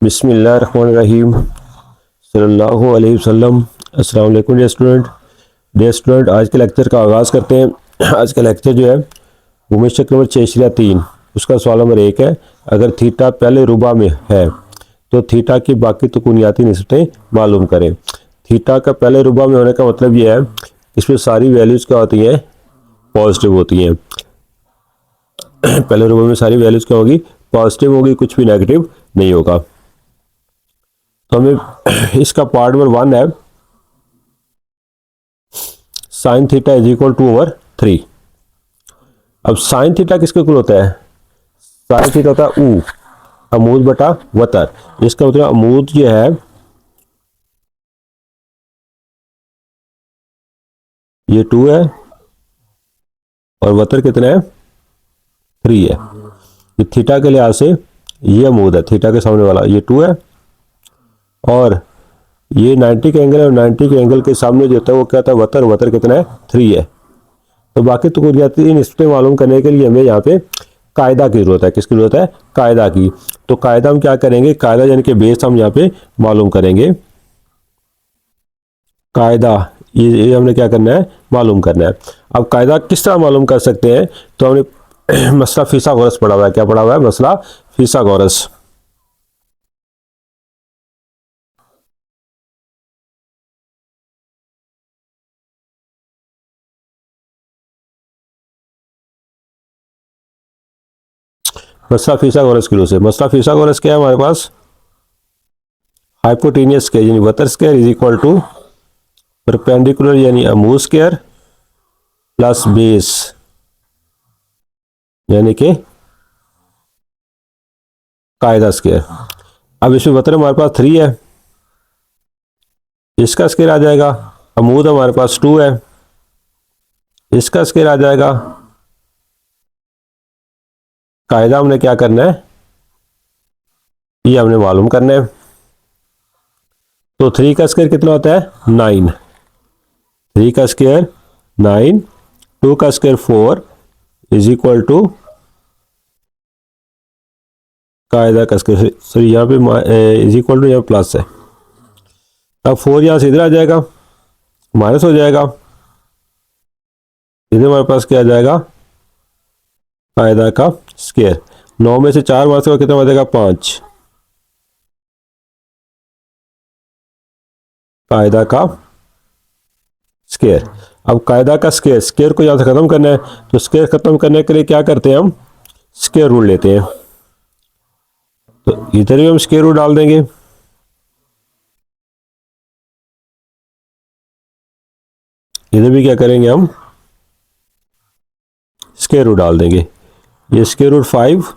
बिस्मिल्लाहिर्रहमानिर्रहीम सल्लल्लाहु अलैहि वसल्लम। अस्सलाम वालेकुम डियर स्टूडेंट, आज के लेक्चर का आगाज़ करते हैं। आज का लेक्चर जो है वो मिशन नंबर 6/3 उसका सवाल नंबर 1 है। अगर थीटा पहले रुबा में है तो थीटा की बाकी तुकुनियाती निस्बतें मालूम करें। थीटा का पहले रुबा में होने का मतलब ये है इसमें सारी वैल्यूज़ क्या होती हैं, पॉजिटिव होती हैं। पहले रुबा में सारी वैल्यूज़ क्या होगी, पॉजिटिव होगी, कुछ भी नेगेटिव नहीं होगा। तो हमें इसका पार्ट नंबर 1 है sine theta is equal to over 3। अब साइन थीटा किसके इक्वल होता है? साइन थीटा होता है ऊ, अमूद बटा वतर। इसका मतलब अमूद जो है ये 2 है और वतर कितना है, 3 है। ये थीटा के लिहाज से ये अमूद है, थीटा के सामने वाला ये 2 है और ये 90 के एंगल है और 90 के एंगल के सामने जो होता है वो क्या होता है, वतर। वतर कितना है, 3 है। तो बाकी तो कुछ निस्बतें मालूम करने के लिए हमें यहाँ पे कायदा की जरूरत है। किसकी जरूरत है? कायदा की। तो कायदा हम क्या करेंगे, कायदा यानी कि बेस हम यहाँ पे मालूम करेंगे। कायदा ये हमने क्या करना है, मालूम करना है। अब कायदा किस तरह मालूम कर सकते हैं? तो हमने मसला फिसागोरस पढ़ा हुआ है। क्या पढ़ा हुआ है? मसला फिसागोरस। मसला फिसागोरस की से मसला फिसागोरस क्या है हमारे पास? हाइपोटेनियस स्क्वायर यानी वतर square is equal to perpendicular यानी अमूद स्क्वायर प्लस बेस यानी कि कायदा स्क्वायर। अब इसमें वतर हमारे पास 3 है, इसका स्क्वायर आ जाएगा। अमूद हमारे पास 2 है, इसका स्क्वायर आ जाएगा। कायदा हमने क्या करना है, ये हमने मालूम करना है। तो 3 का स्क्वायर कितना होता है, 9। 3 का स्क्वायर 9, 2 का स्क्वायर 4 इज इक्वल टू कायदा का स्क्वायर। सॉरी यहाँ पे इज इक्वल टू यहाँ प्लस है। अब 4 यहाँ से इधर आ जाएगा, माइनस हो जाएगा। इधर हमारे पास क्या आ जाएगा, कायदा का स्क्वायर। 9 में से 4 माइनस कितना हो जाएगा, 5। कायदा का स्क्वायर। अब कायदा का स्क्वायर, स्क्वायर को यहाँ से खत्म करना है। तो स्क्वायर खत्म करने के लिए क्या करते हैं, हम स्क्वायर रूल लेते हैं। तो इधर भी हम स्क्वायर रूट डाल देंगे, इधर भी क्या करेंगे, हम स्क्वायर रूट डाल देंगे। ये square root 5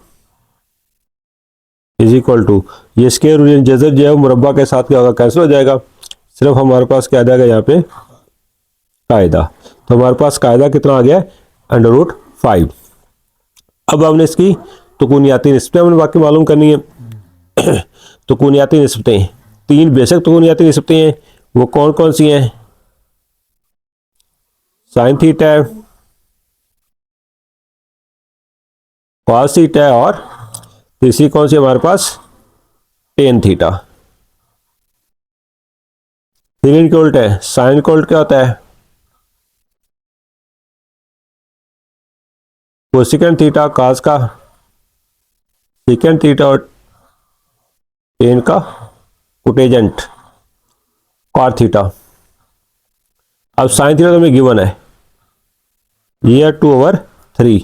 is equal to ये स्क्वायर रूट जजर जो है मुरब्बा के साथ क्या होगा, कैंसिल हो जाएगा। सिर्फ हमारे पास क्या आ जाएगा यहाँ पे, कायदा। तो हमारे पास कायदा कितना आ गया, √5। अब हमने इसकी तुकुनियाती निस्बतें हमने बाकी मालूम करनी है। तुकुनियाती निस्बतें 3 बेसिक तुकुनियाती निस्बतें हैं। वो कौन कौन सी हैं? साइन थीटा है, कॉस थीटा है और तीसरी कौन सी हमारे पास, टेन थीटा। फिर इनके उल्ट है, साइन का उल्ट क्या होता है, कोसेकेंट थीटा। कास का सेकेंड थीटा और टेन का कोटेजेंट कॉट थीटा। अब साइन थीटा तो हमें गिवन है, ये 2/3।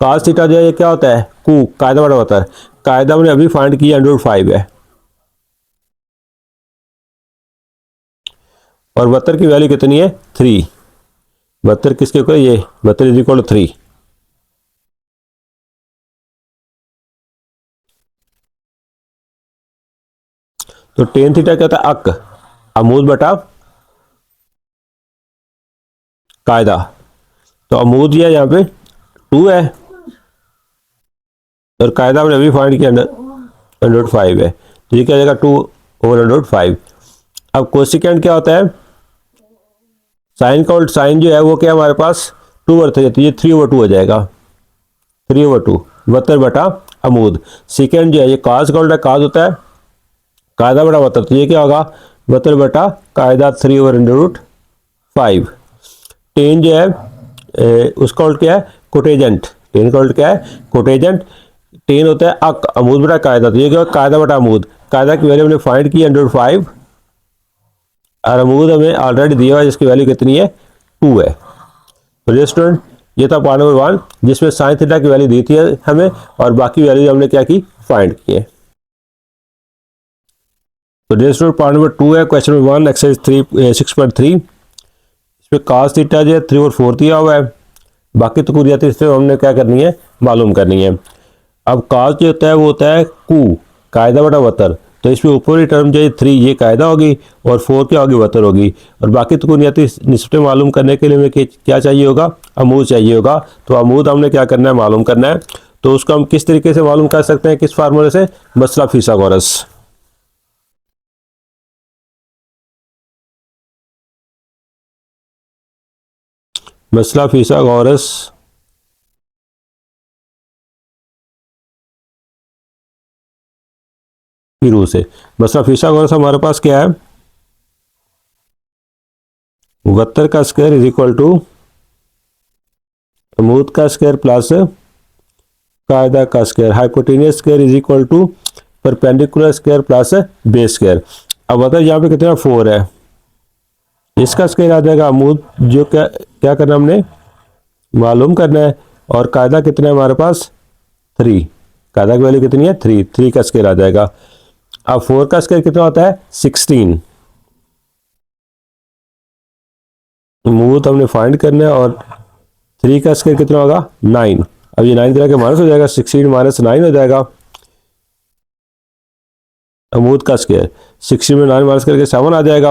कास थीटा जो है ये क्या होता है, कू, कायदा बड़ा होता है। कायदा हमने अभी फाइंड किया, √5 है। और वतर की वैल्यू कितनी है, 3। वतर किसके इक्वल, ये वतर इज इक्वल टू 3। तो टेन थीटा क्या होता है, अक, अमूद बटा कायदा। तो अमूद ये यहाँ पे 2 है और कायदा हमने अभी फाइंड किया 105 है। तो ये क्या जाएगा, 2/105। अब कोसिकेंट क्या होता है, साइन का उल्ट। साइन जो है वो क्या है हमारे पास 2/3, तो ये 3/2 हो जाएगा। 3/2 वतर बटा अमूद। सेकेंड जो है ये काज का उल्टा काज होता है कायदा बटा वतर, तो ये क्या होगा वतर बटा कायदा 3/√5। टेन जो है उसका उल्ट क्या है कोटेजेंट, टेन का उल्ट क्या है कोटेजेंट। टेन होता है अमूद बटा कायदा, तो ये क्या कायदा बटा अमूद। कायदा की वैल्यू हमने फाइंड की 105 और अमूद हमें ऑलरेडी दिया हुआ है जिसकी वैल्यू कितनी है 2 है। तो स्टूडेंट ये था पार्ट नंबर 1 जिसमें साइन थीटा की वैल्यू दी थी हमें और बाकी वैल्यू हमने क्या की फाइंड की है। तो स्टूडेंट पार्ट नंबर 2 है क्वेश्चन नंबर 1 एक्सरसाइज 6.3। इसमें कास थीटा जो है 3 और 4 दिया हुआ है, बाकी तो कुरियाती इसमें हमने क्या करनी है मालूम करनी है। अब कास जो होता है वो होता है कू कायदा बटा वतर, तो इसमें ऊपरी टर्म जो है 3 ये कायदा होगी और 4 क्या होगी वतर होगी। और बाकी तो कुरियाती निस्बतें मालूम करने के लिए हमें क्या चाहिए होगा अमूद चाहिए होगा। तो अमूद हमने क्या करना है मालूम करना है। तो उसको हम किस तरीके से मालूम कर सकते हैं किस फार्मूले से मसला फिसागोरस। मसला फिसागोरस की रूह से। मसला फिसागोरस हमारे पास क्या है वतर का स्क्वायर इज इक्वल टू अमूद का स्क्वायर प्लस कायदा का square, hypotenuse square is equal to perpendicular square plus base square. अब वतर यहाँ पे कितना 4 है, इसका स्क्वायर आ जाएगा अमूद जो क्या करना हमने मालूम करना है। और कायदा कितना है हमारे पास 3, कायदा की वैल्यू कितनी है 3 का स्क्वायर आ जाएगा। अब 4 का स्क्वायर कितना होता है 16, अमूद हमने फाइंड करना है और 3 का स्क्वायर कितना होगा 9। अब ये 9 तरह के माइनस हो जाएगा 16 माइनस 9 हो जाएगा। अमूद का स्क्वायर 16 में 9 माइनस करके 7 आ जाएगा।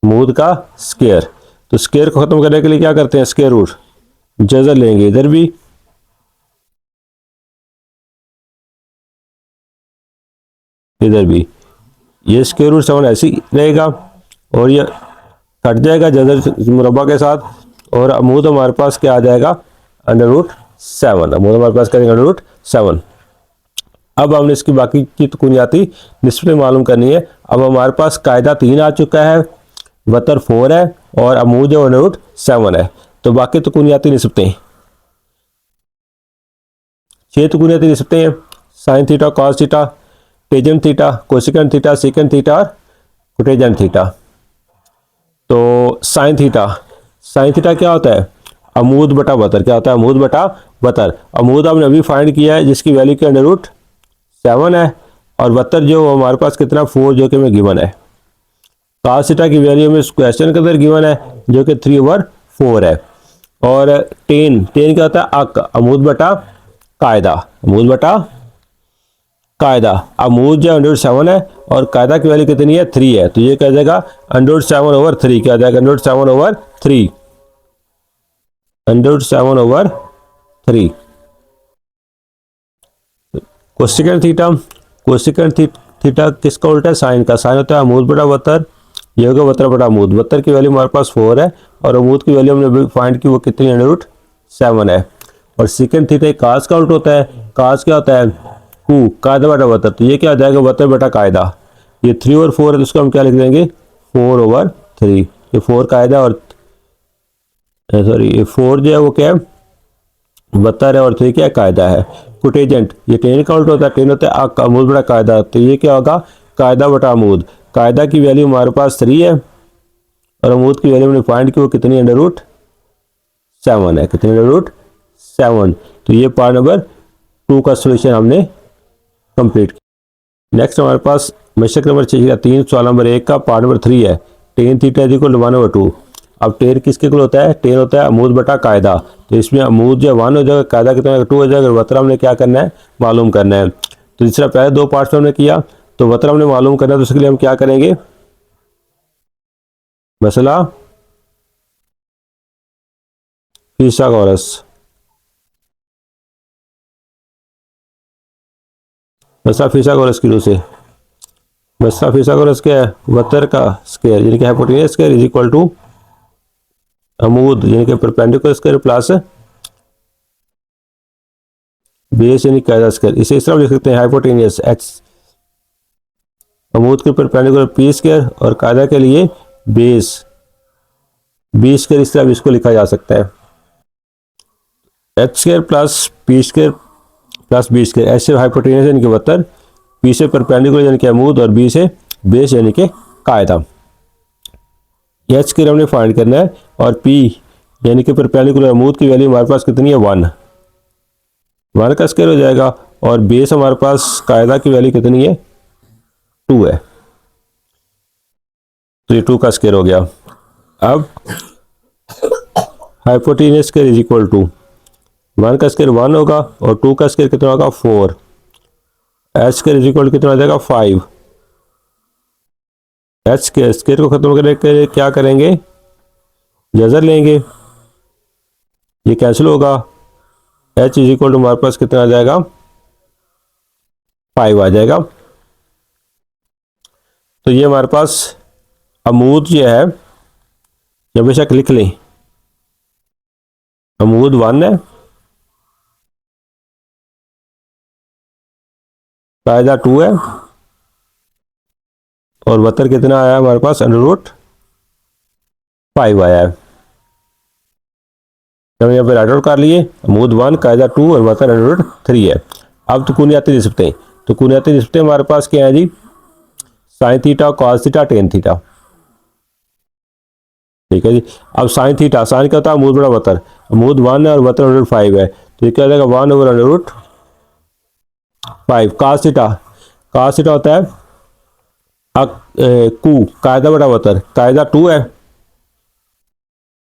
अमूद का स्क्वायर, तो स्क्वायर को खत्म करने के लिए क्या करते हैं स्क्वायर रूट जजर लेंगे इधर भी इधर भी, ये स्क्वायर रूट 7 ऐसे ही रहेगा और ये कट जाएगा जजर मुरब्बा के साथ और अमूद हमारे पास क्या आ जाएगा √7। अमूद हमारे पास करेंगे √7। अब हमने इसकी बाकी की तो कुनियाती निस्बतें मालूम करनी है। अब हमारे पास कायदा 3 आ चुका है, वतर 4 है और अमूद जो √7 है। तो बाकी तो कुनियाती निस्बतें 6 तो कुनियाती निस्बतें हैं sign theta cos theta tangent theta cosecant theta secant theta और कोटेजेंट थीटा। तो साइन थीटा क्या होता है अमूद बटा वतर, क्या होता है अमूद बटा वतर। अमूद हमने अभी फाइंड किया है जिसकी वैल्यू क्या √7 है और वतर जो हमारे पास कितना 4 जो कि हमें गिवन है। कास थीटा की वैल्यू हमें क्वेश्चन के अंदर गिवन है जो कि 3/4 है। और टेन क्या होता है अक अमूद बटा कायदा, अमूद बटा कायदा। अमूद जो √7 है और कायदा की वैल्यू कितनी है 3 है, तो ये क्या जाएगा √7/3 क्या जाएगा √7/3 √7/3। कोसेकेंट थीटा किसका उल्टा है साइन का, साइन होता है अमूद बटा वतर, ये होगा वतर बटा अमूद। वतर की वैल्यू हमारे पास 4 है और अमूद की वैल्यू हमने फाइंड की वो कितनी √7 है। और सेकेंड थीटा कास का उल्टा होता है, कास क्या होता है कू कायदा बटा वतर, तो ये क्या आ जाएगा वतर बटा कायदा। ये 3 और 4 है तो उसको हम क्या लिख देंगे 4/3। ये 4 कायदा और सॉरी ये 4 जो है वो क्या है वतर है और 3 क्या है कायदा है। कोटेजेंट ये टेन का उल्टा होता है, टेन होता है अमूद बटा कायदा, तो ये क्या होगा कायदा बटा अमूद। कायदा की वैल्यू हमारे पास 3 है और अमूद की वैल्यू हमने फाइंड की वो कितनी है √7 है, कितनी √7। तो ये पार्ट नंबर 2 का सोल्यूशन हमने कंप्लीट किया। नेक्स्ट हमारे पास मशक नंबर 6 सवाल नंबर 1 का पार्ट नंबर 3 है tan theta is equal to 1/2। अब टेन किसके इक्वल होता है टेन होता है अमूद बटा कायदा, तो इसमें अमूद जो 1 हो जाएगा कायदा कितना 2 हो जाएगा। वतर हमने क्या करना है मालूम करना है। तो तीसरा पहले 2 पार्ट्स में हमने किया, तो वतर हमने मालूम करना है तो उसके लिए हम क्या करेंगे मसला फिसागोरस। मसला फिसागोरस की रूह से। मसला फिसागोरस क्या है वतर का स्क्वायर यानी कि hypotenuse square is equal to अमूद यानी कि परपेंडिकुलर स्क्वायर प्लस बेस यानी कायदा स्क्वायर, इसे इस तरह लिख सकते हैं हाइपोटेनियस एच, अमूद के परपेंडिकुलर पी स्क्वायर और कायदा के लिए बेस बी स्क्वायर, इस तरह इसको लिखा जा सकता है H square plus P square plus B square. ऐसे हाइपोटेनियस यानी कि वतर, पी से परपेंडिकुलर यानी कि अमूद और बी से बेस यानी कि कायदा। एच स्क्वायर हमने फाइंड करना है और पी यानी कि परपेंडिकुलर अमूद की वैल्यू हमारे पास कितनी है 1, 1 का स्क्वायर हो जाएगा और बेस हमारे पास कायदा की वैल्यू कितनी है 2 है, तो ये 2 का स्क्वायर हो गया। अब hypotenuse square is equal to 1 का स्क्वायर 1 होगा और 2 का स्क्वायर कितना होगा 4, एच स्क्वायर इज इक्वल कितना हो जाएगा 5। एच स्क्वायर को खत्म करने के लिए क्या करेंगे, जजर लेंगे, ये कैंसिल होगा, एच इज इक्वल टू हमारे पास कितना आ जाएगा 5 आ जाएगा। तो ये हमारे पास अमूद जो है, ये बेशक लिख लें, अमूद 1 है, कायदा 2 है और वतर कितना आया हमारे पास √5 आया है। तो यहाँ पे राइट आउट कर लिए, अमूद 1 कायदा 2 और वतर √3 है। अब तो कुनियाती निस्बतें, तो कुनियाती निस्बतें हमारे पास क्या है जी, sine theta, cos theta, tan theta, ठीक है जी। अब साइन थीटा, साइन क्या होता है अमूद बड़ा वतर, अमूद 1 है और वतर √5 है, तो ये क्या हो जाएगा 1/√5। कॉस थीटा, कॉस थीटा होता है कू, कायदा बटा वतर, कायदा 2 है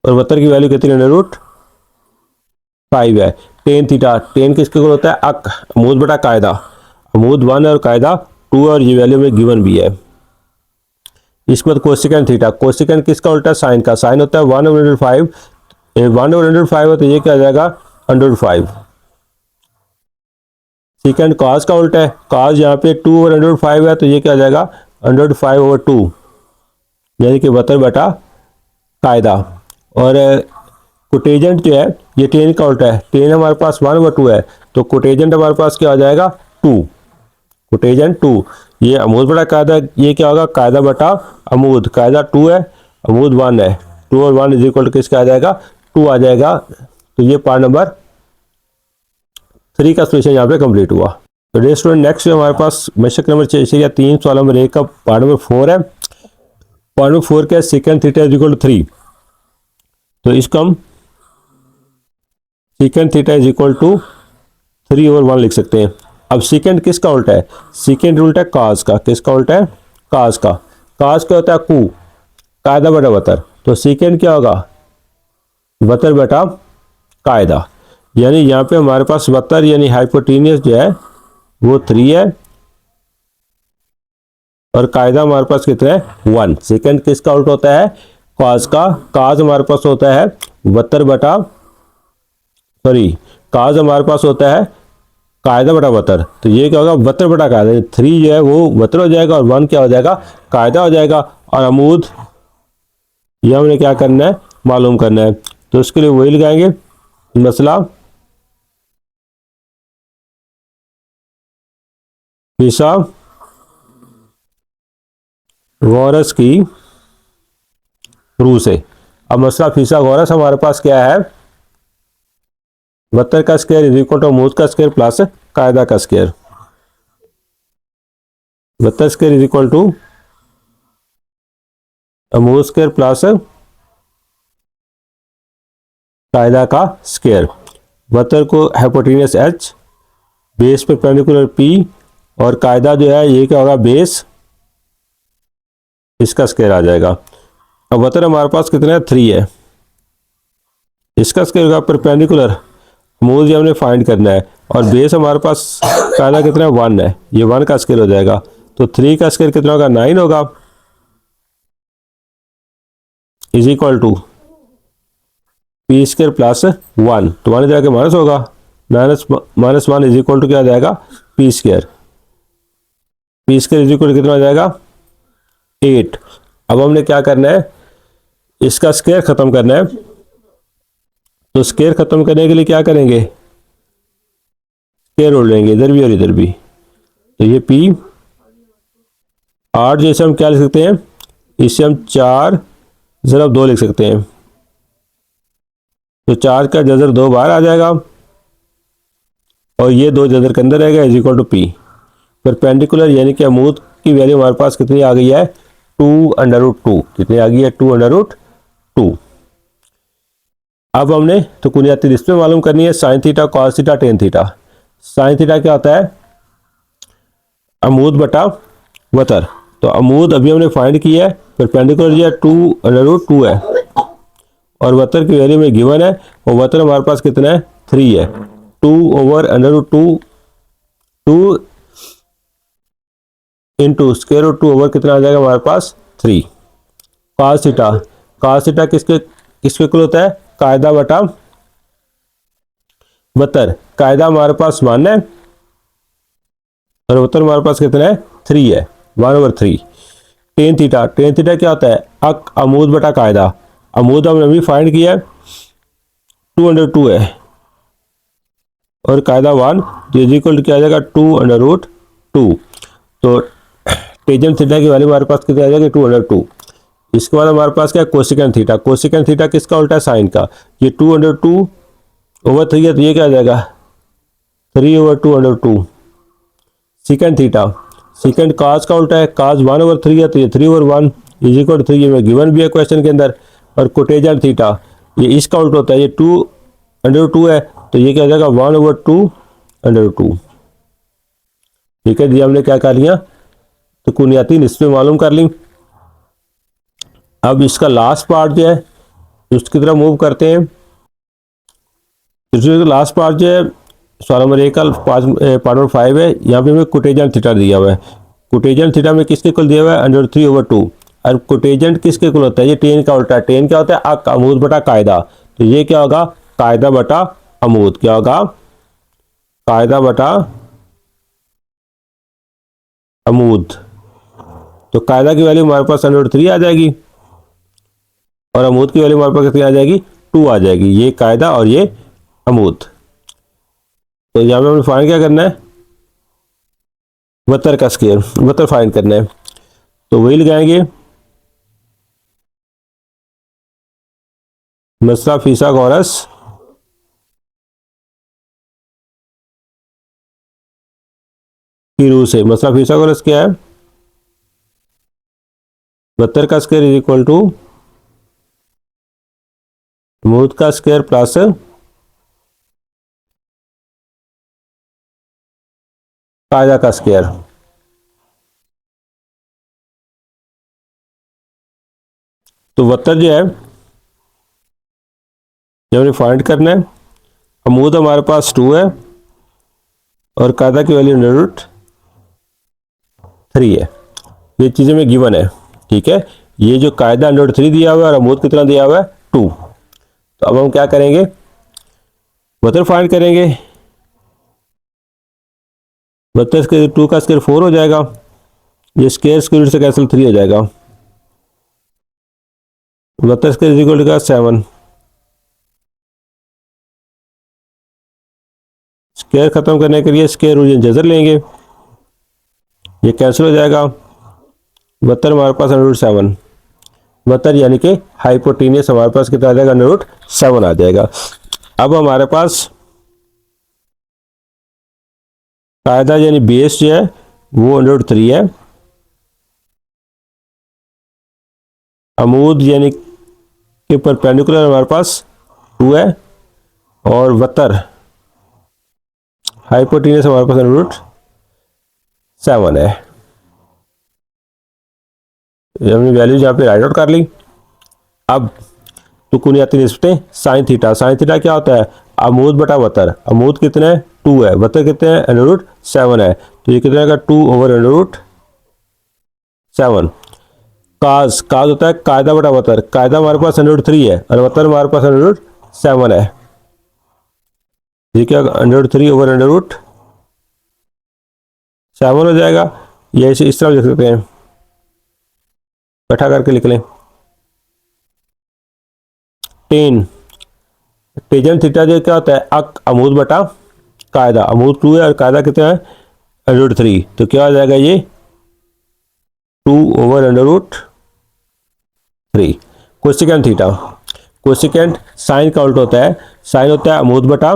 और वतर की वैल्यू कितनी है √5 है। टेन थीटा, टेन किसके को होता है अक, अमूद बटा कायदा, अमूद 1 है और कायदा 2 है और ये वैल्यू में गिवन भी है। इसके बाद कोसिकेंट थीटा, कोसिकेंट किसका उल्टा साइन का, साइन होता है 1/5, 1/5 है तो ये क्या आ जाएगा √5। सेकेंड कॉस का उल्टा है, कॉस यहाँ पे 2/5 है तो ये क्या आ जाएगा √5/2 यानी कि वतर बटा कायदा। और कोटेजेंट जो है ये टेन का उल्टा है, टेन हमारे पास 1/2 है तो कोटेजेंट हमारे पास क्या आ जाएगा 2, कोटेजेंट 2, ये अमूद बटा कायदा, ये क्या होगा कायदा बटा अमूद, कायदा 2 है, अमूद 1 है, 2 और 1 इज इक्वल किसका आ जाएगा 2 आ जाएगा। तो ये पार्ट नंबर 3 का सोल्यूशन यहाँ पे कंप्लीट हुआ। तो डे स्टूडेंट नेक्स्ट हमारे पास मशक नंबर 6 सवाल नंबर 1 का पार्ट नंबर 4 है। पार्ट नंबर 4 का second theta is equal to 3, तो इसको हम second theta is equal to 3/1 लिख सकते हैं। अब सेकेंड किसका उल्टा है, सेकेंड उल्टा है काज का, किसका उल्टा है काज का, काज क्या होता है कू, कायदा बटा वतर, तो सेकेंड क्या होगा वतर बटा कायदा, यानी यहाँ पे हमारे पास वतर यानी हाइपोटेनियस जो है वो 3 है और कायदा हमारे पास कितना है 1। सेकेंड किसका उल्टा होता है काज का, काज हमारे पास होता है वतर बटा, सॉरी काज हमारे पास होता है कायदा बटा वतर, तो ये क्या होगा वतर बटा कायदा, 3 जो है वो वतर हो जाएगा और 1 क्या हो जाएगा कायदा हो जाएगा। और अमूद ये हमने क्या करना है मालूम करना है, तो उसके लिए वही लगाएंगे मसला फीसा गौरस की रू से। अब मसला फीसा गौरस हमारे पास क्या है, वतर का स्क्वायर इज इक्वल टू अमूद का स्क्वायर प्लस कायदा का स्क्वायर, वतर स्क्वायर इज इक्वल टू अमूद स्क्वायर प्लस कायदा का स्क्वायर। वतर को hypotenuse H, base perpendicular P और कायदा जो है ये क्या होगा बेस, इसका स्क्वायर आ जाएगा। अब वतर हमारे पास कितना है 3 है, इसका स्क्वायर होगा परपेंडिकुलर, अमूद हमने फाइंड करना है और बेस हमारे पास कायदा कितना है 1 है, ये 1 का स्क्वायर हो जाएगा, तो 3 का स्क्वायर कितना होगा 9 होगा, is equal to P square plus 1, तो 1 जाके माइनस होगा, -1 इज इक्वल टू क्या आ जाएगा P square, P square is equal कितना आ जाएगा 8। अब हमने क्या करना है इसका स्क्वायर खत्म करना है, तो स्केयर खत्म करने के लिए क्या करेंगे, स्केयर रोल लेंगे इधर भी और इधर भी। तो ये पी 8 जैसे हम क्या लिख सकते हैं, इससे हम 4 ज़रा 2 लिख सकते हैं। तो 4 का जजर 2 बाहर आ जाएगा और ये 2 जजर के अंदर रहेगा, is equal to P. Perpendicular यानी कि अमूद की वैल्यू हमारे पास कितनी आ गई है, 2√2। कितनी आ गई है, 2√2। अब हमने तो कुनियाती निस्बें मालूम करनी है, sine theta, cos theta, tan theta. Sine theta क्या होता है, अमूद बटा वतर। तो अमूद अभी हमने फाइंड किया है, परपेंडिकुलर जो है 2√2 है और वतर की वैल्यू में गिवन है, और वतर हमारे पास कितना है, 3 है। 2/√2 2 इंटू स्क्वायर रूट 2 ओवर कितना आ जाएगा हमारे पास, 3। कॉस थीटा, कॉस थीटा किसके किसके इक्वल होता है, कायदा बटा वतर। कायदा हमारे पास 1 है और वतर हमारे पास कितना है, 3 है, 1/3। टेन थीटा, टेन थीटा क्या होता है, अमूद बटा कायदा। अमूद हमने अभी फाइंड किया है, 2/2 है और कायदा 1, तो इज इक्वल टू क्या आ जाएगा, 2/2। तो टेंजेंट थीटा की वैल्यू हमारे पास कितनी आ जाएगी, 2/2। इसके बाद हमारे पास क्या है, कोसिकेंट थीटा। कोसिकेंट थीटा किसका उल्टा, साइन का। ये 2/2/3 है, तो ये क्या आ जाएगा, 3/2/2। सिकेंट थीटा, सिकेंट काज का उल्टा है, काज 1/3 है, तो ये 3/1 इज इक्वल टू 3, ये में गिवन भी है क्वेश्चन के अंदर। और कोटेजेंट थीटा ये इसका उल्टा होता है, ये 2/2 है, तो ये क्या आ जाएगा, 1/2/2। ठीक है जी, हमने क्या कर लिया, तो कुनियाती निस्बें मालूम कर ली। अब इसका लास्ट पार्ट जो है उसकी तरफ मूव करते हैं। तो लास्ट पार्ट जो है सवाल नंबर 1 का पार्ट नंबर 5 है, यहाँ पे हमें कोटेजेंट थीटा दिया हुआ है। कोटेजेंट थीटा में किसके इक्वल दिया हुआ है, √3/2। और कोटेजेंट किसके इक्वल होता है, ये टेन का उल्टा है। टेन क्या होता है, अमूद बटा कायदा। तो ये क्या होगा, कायदा बटा अमूद। क्या होगा, कायदा बटा अमूद। तो कायदा की वैल्यू हमारे पास 3 आ जाएगी और अमूद की वैल्यू हमारे पास कितनी आ जाएगी, 2 आ जाएगी। ये कायदा और ये अमूद। तो यहाँ पे हमें फाइंड क्या करना है, वतर का स्केयर, वतर फाइंड करना है। तो वही लगाएंगे, मसला फिसागोरस की रूह से। मसला फिसागोरस क्या है, वतर का स्केयर इज इक्वल टू अमूद का स्केयर प्लस कायदा का स्केयर। तो वतर जो है जब हमें फाइंड करना है, अमूद हमारे पास 2 है और कायदा की वैल्यू √3 है। ये चीज़ें में गिवन है। ठीक है, ये जो कायदा √3 दिया हुआ है और अमूद कितना दिया हुआ है, 2। तो अब हम क्या करेंगे, वतर फाइंड करेंगे। वतर स्केयर 2 का स्केयर 4 हो जाएगा, ये स्केयर स्क्वायर से कैंसिल 3 हो जाएगा। वतर square is equal to 7। Square खत्म करने के लिए स्केयर रूट जजर लेंगे, ये कैंसिल हो जाएगा। वतर हमारे पास √7। वतर यानी कि हाइपोटेनियस हमारे पास कितना आ जाएगा, √7 आ जाएगा। अब हमारे पास कायदा यानी बेस जो है वो √3 है, अमूद यानी कि परपेंडिकुलर हमारे पास 2 है और वतर हाइपोटेनियस हमारे पास √7 है। हमने वैल्यूज यहाँ पे राइट आउट कर ली। अब तो कुनियाती निस्बतें, साइन थीटा। साइन थीटा क्या होता है, अमूद बटा वतर। अमूद कितने हैं, 2 है, वतर कितने हैं, √7 है, तो ये कितना का 2/√7। काज, काज होता है कायदा बटा वतर। कायदा हमारे पास √3 है और वतर हमारे पास √7 है। ये क्या, √3/√7 हो जाएगा। ये इस तरह लिख सकते हैं, इकट्ठा करके लिख लें। टेन टेंजेंट थीटा जो क्या होता है, अमूद बटा कायदा। अमूद 2 है और कायदा कितना है, √3। तो क्या आ जाएगा ये 2/√3। कोसिकेंट थीटा, कोसिकेंट साइन का उल्टा होता है। साइन होता है अमूद बटा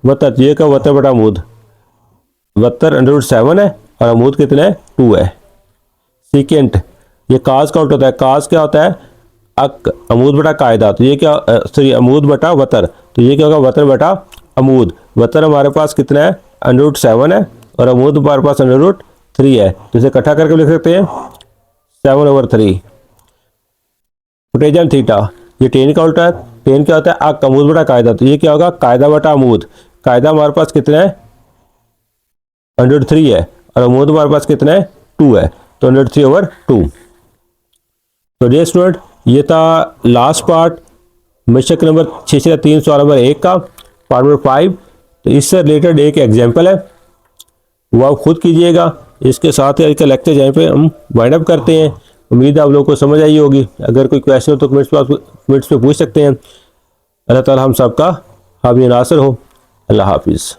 वतर, ये का वतर बटा अमूद। वतर √7 है और अमूद कितने है, 2 है। सीकेंट ये काज का उल्टा होता है। काज क्या होता है, अमूद बटा कायदा। तो ये क्या, सॉरी अमूद बटा वतर। तो ये क्या होगा, वतर बटा अमूद। वतर हमारे पास कितना है, √7 है और अमूद हमारे पास √3 है। तो इसे इकट्ठा करके लिख सकते हैं 7/3। कोटेजेंट थीटा, ये टेन का उल्टा है। टेन क्या होता है, अमूद बटा कायदा। तो ये क्या होगा, कायदा बटा अमूद। कायदा हमारे पास कितना है, √3 है और अमूद हमारे पास कितना है, 2 है। तो √3/2। तो डियर स्टूडेंट, ये था लास्ट पार्ट मिश्रक नंबर 6 सवाल नंबर 1 का, पार्ट नंबर 5। तो इससे रिलेटेड एक एग्जाम्पल है, वो आप खुद कीजिएगा। इसके साथ ही आज का लेक्चर यहीं पे हम वाइंड अप करते हैं। उम्मीद है आप लोगों को समझ आई होगी। अगर कोई क्वेश्चन हो तो कमेंट्स पे पूछ सकते हैं। अल्लाह ताला हम सबका हामी नासर हो। अल्लाह हाफिज़।